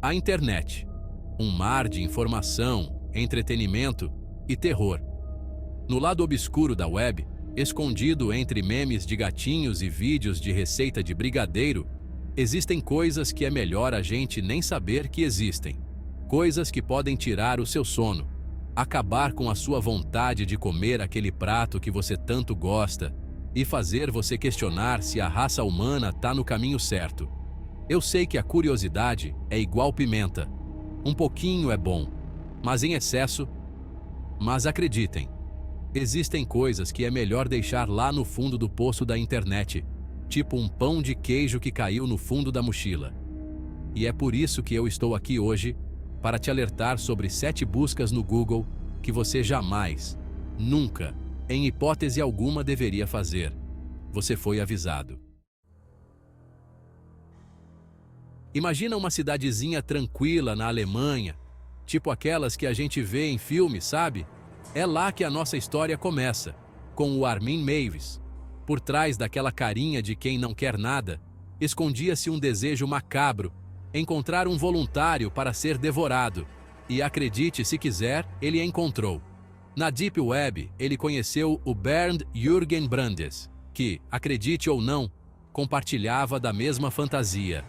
A internet. Um mar de informação, entretenimento e terror. No lado obscuro da web, escondido entre memes de gatinhos e vídeos de receita de brigadeiro, existem coisas que é melhor a gente nem saber que existem. Coisas que podem tirar o seu sono, acabar com a sua vontade de comer aquele prato que você tanto gosta e fazer você questionar se a raça humana está no caminho certo. Eu sei que a curiosidade é igual pimenta. Um pouquinho é bom, mas em excesso... Mas acreditem, existem coisas que é melhor deixar lá no fundo do poço da internet, tipo um pão de queijo que caiu no fundo da mochila. E é por isso que eu estou aqui hoje, para te alertar sobre 7 buscas no Google que você jamais, nunca, em hipótese alguma deveria fazer. Você foi avisado. Imagina uma cidadezinha tranquila na Alemanha, tipo aquelas que a gente vê em filmes, sabe? É lá que a nossa história começa, com o Armin Meiwes. Por trás daquela carinha de quem não quer nada, escondia-se um desejo macabro, encontrar um voluntário para ser devorado. E acredite se quiser, ele encontrou. Na Deep Web, ele conheceu o Bernd Jürgen Brandes, que, acredite ou não, compartilhava da mesma fantasia.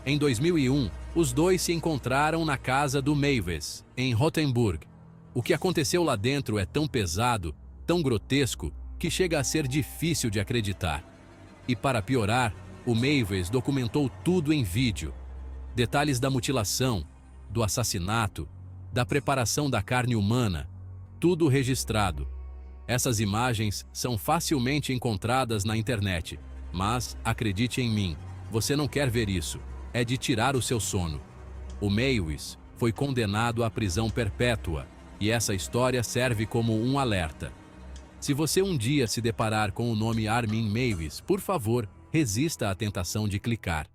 Em 2001, os dois se encontraram na casa do Meiwes, em Rothenburg. O que aconteceu lá dentro é tão pesado, tão grotesco, que chega a ser difícil de acreditar. E para piorar, o Meiwes documentou tudo em vídeo. Detalhes da mutilação, do assassinato, da preparação da carne humana, tudo registrado. Essas imagens são facilmente encontradas na internet, mas, acredite em mim, você não quer ver isso. É de tirar o seu sono. O Meiwes foi condenado à prisão perpétua, e essa história serve como um alerta. Se você um dia se deparar com o nome Armin Meiwes, por favor, resista à tentação de clicar.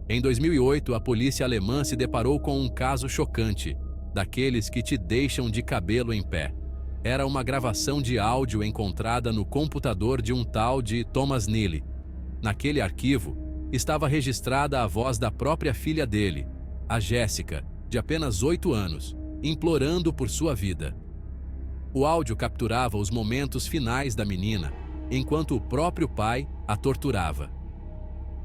Em 2008, a polícia alemã se deparou com um caso chocante, daqueles que te deixam de cabelo em pé. Era uma gravação de áudio encontrada no computador de um tal de Thomas Neely. Naquele arquivo, estava registrada a voz da própria filha dele, a Jéssica, de apenas 8 anos, implorando por sua vida. O áudio capturava os momentos finais da menina, enquanto o próprio pai a torturava.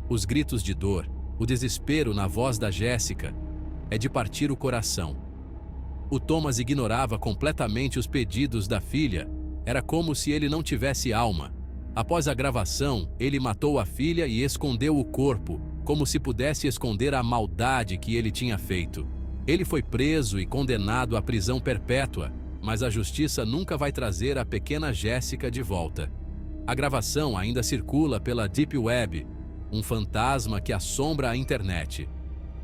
Os gritos de dor, o desespero na voz da Jéssica, é de partir o coração. O Thomas ignorava completamente os pedidos da filha, era como se ele não tivesse alma. Após a gravação, ele matou a filha e escondeu o corpo, como se pudesse esconder a maldade que ele tinha feito. Ele foi preso e condenado à prisão perpétua, mas a justiça nunca vai trazer a pequena Jéssica de volta. A gravação ainda circula pela Deep Web, um fantasma que assombra a internet.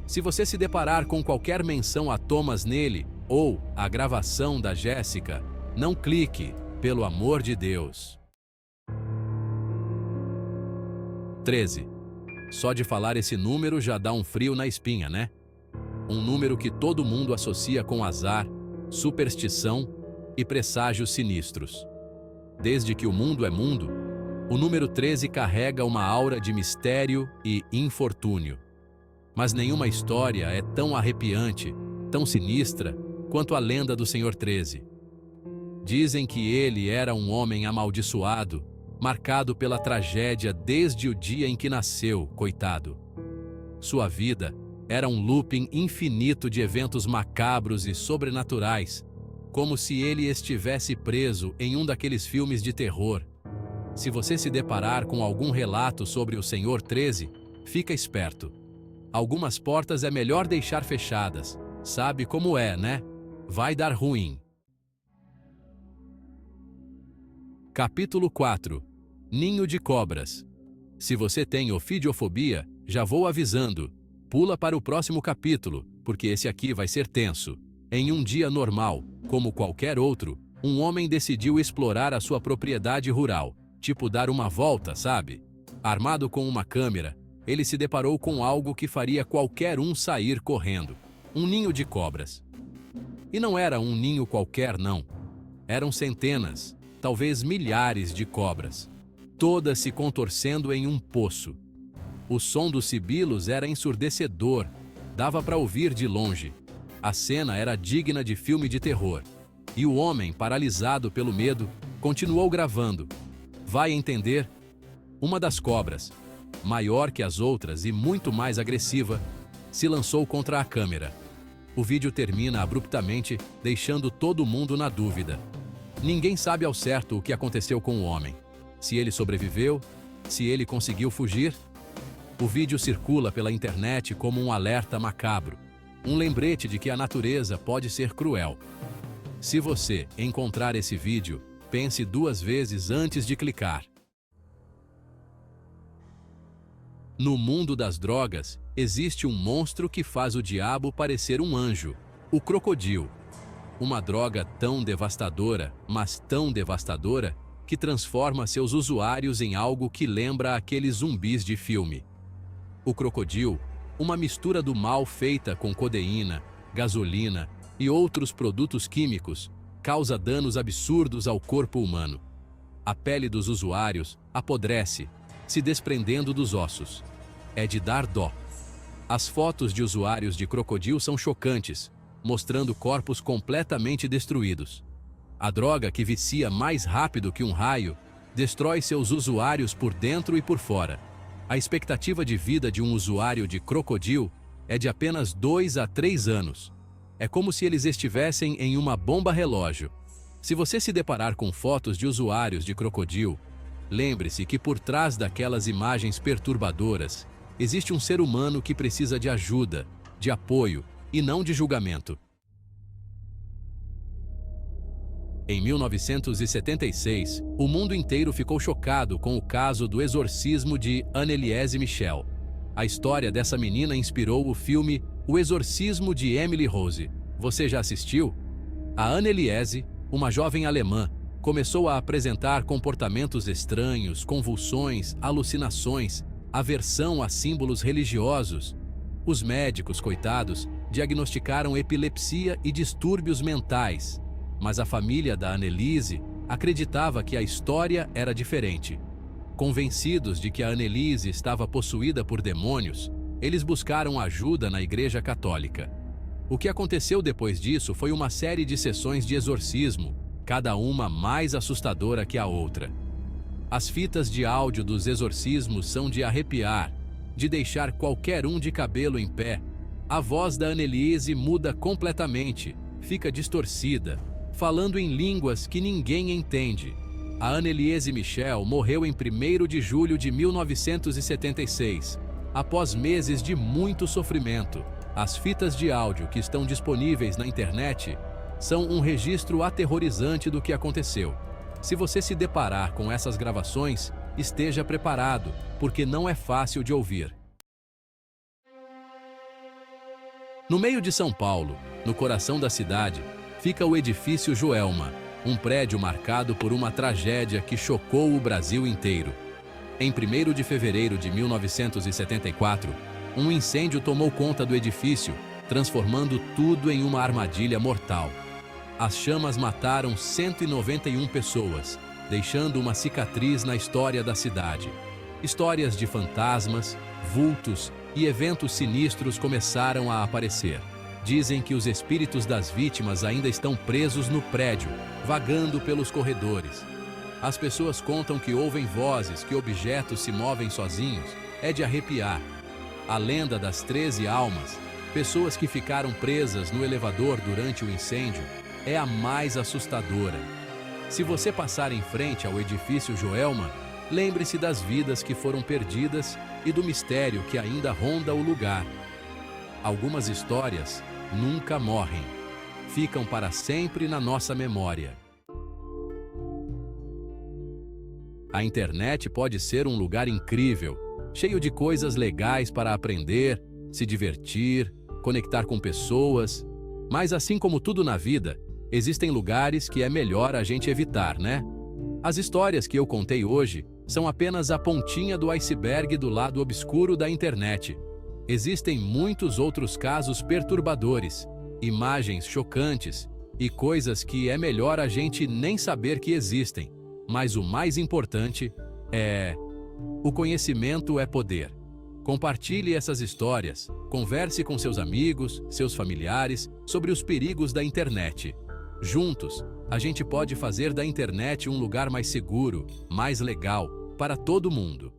Se você se deparar com qualquer menção a Thomas Neely ou a gravação da Jéssica, não clique, pelo amor de Deus. 13. Só de falar esse número já dá um frio na espinha, né? Um número que todo mundo associa com azar, superstição e presságios sinistros. Desde que o mundo é mundo, o número 13 carrega uma aura de mistério e infortúnio. Mas nenhuma história é tão arrepiante, tão sinistra, quanto a lenda do Senhor 13. Dizem que ele era um homem amaldiçoado, marcado pela tragédia desde o dia em que nasceu, coitado. Sua vida era um looping infinito de eventos macabros e sobrenaturais, como se ele estivesse preso em um daqueles filmes de terror. Se você se deparar com algum relato sobre o Senhor 13, fica esperto. Algumas portas é melhor deixar fechadas. Sabe como é, né? Vai dar ruim. Capítulo 4. Ninho de cobras. Se você tem ofidiofobia, já vou avisando. Pula para o próximo capítulo, porque esse aqui vai ser tenso. Em um dia normal, como qualquer outro, um homem decidiu explorar a sua propriedade rural, tipo dar uma volta, sabe? Armado com uma câmera, ele se deparou com algo que faria qualquer um sair correndo. Um ninho de cobras. E não era um ninho qualquer, não. Eram centenas, talvez milhares de cobras, todas se contorcendo em um poço. O som dos sibilos era ensurdecedor, dava para ouvir de longe. A cena era digna de filme de terror. E o homem, paralisado pelo medo, continuou gravando. Vai entender? Uma das cobras, maior que as outras e muito mais agressiva, se lançou contra a câmera. O vídeo termina abruptamente, deixando todo mundo na dúvida. Ninguém sabe ao certo o que aconteceu com o homem. Se ele sobreviveu, se ele conseguiu fugir. O vídeo circula pela internet como um alerta macabro, um lembrete de que a natureza pode ser cruel. Se você encontrar esse vídeo, pense 2 vezes antes de clicar. No mundo das drogas, existe um monstro que faz o diabo parecer um anjo, o crocodilo. Uma droga tão devastadora, mas tão devastadora, que transforma seus usuários em algo que lembra aqueles zumbis de filme. O crocodilo, uma mistura do mal feita com codeína, gasolina e outros produtos químicos, causa danos absurdos ao corpo humano. A pele dos usuários apodrece, se desprendendo dos ossos. É de dar dó. As fotos de usuários de crocodilo são chocantes, mostrando corpos completamente destruídos. A droga, que vicia mais rápido que um raio, destrói seus usuários por dentro e por fora. A expectativa de vida de um usuário de crocodilo é de apenas 2 a 3 anos. É como se eles estivessem em uma bomba relógio. Se você se deparar com fotos de usuários de crocodilo, lembre-se que por trás daquelas imagens perturbadoras, existe um ser humano que precisa de ajuda, de apoio e não de julgamento. Em 1976, o mundo inteiro ficou chocado com o caso do exorcismo de Anneliese Michel. A história dessa menina inspirou o filme O Exorcismo de Emily Rose. Você já assistiu? A Anneliese, uma jovem alemã, começou a apresentar comportamentos estranhos, convulsões, alucinações, aversão a símbolos religiosos. Os médicos, coitados, diagnosticaram epilepsia e distúrbios mentais. Mas a família da Anneliese acreditava que a história era diferente. Convencidos de que a Anneliese estava possuída por demônios, eles buscaram ajuda na Igreja Católica. O que aconteceu depois disso foi uma série de sessões de exorcismo, cada uma mais assustadora que a outra. As fitas de áudio dos exorcismos são de arrepiar, de deixar qualquer um de cabelo em pé. A voz da Anneliese muda completamente, fica distorcida, falando em línguas que ninguém entende. A Anneliese Michel morreu em 1º de julho de 1976, após meses de muito sofrimento. As fitas de áudio que estão disponíveis na internet são um registro aterrorizante do que aconteceu. Se você se deparar com essas gravações, esteja preparado, porque não é fácil de ouvir. No meio de São Paulo, no coração da cidade, fica o Edifício Joelma, um prédio marcado por uma tragédia que chocou o Brasil inteiro. Em 1º de fevereiro de 1974, um incêndio tomou conta do edifício, transformando tudo em uma armadilha mortal. As chamas mataram 191 pessoas, deixando uma cicatriz na história da cidade. Histórias de fantasmas, vultos e eventos sinistros começaram a aparecer. Dizem que os espíritos das vítimas ainda estão presos no prédio, vagando pelos corredores. As pessoas contam que ouvem vozes, que objetos se movem sozinhos. É de arrepiar. A lenda das 13 almas, pessoas que ficaram presas no elevador durante o incêndio, é a mais assustadora. Se você passar em frente ao Edifício Joelma, lembre-se das vidas que foram perdidas e do mistério que ainda ronda o lugar. Algumas histórias nunca morrem, ficam para sempre na nossa memória. A internet pode ser um lugar incrível, cheio de coisas legais para aprender, se divertir, conectar com pessoas. Mas assim como tudo na vida, existem lugares que é melhor a gente evitar, né? As histórias que eu contei hoje são apenas a pontinha do iceberg do lado obscuro da internet. Existem muitos outros casos perturbadores, imagens chocantes e coisas que é melhor a gente nem saber que existem. Mas o mais importante é: o conhecimento é poder. Compartilhe essas histórias, converse com seus amigos, seus familiares sobre os perigos da internet. Juntos, a gente pode fazer da internet um lugar mais seguro, mais legal, para todo mundo.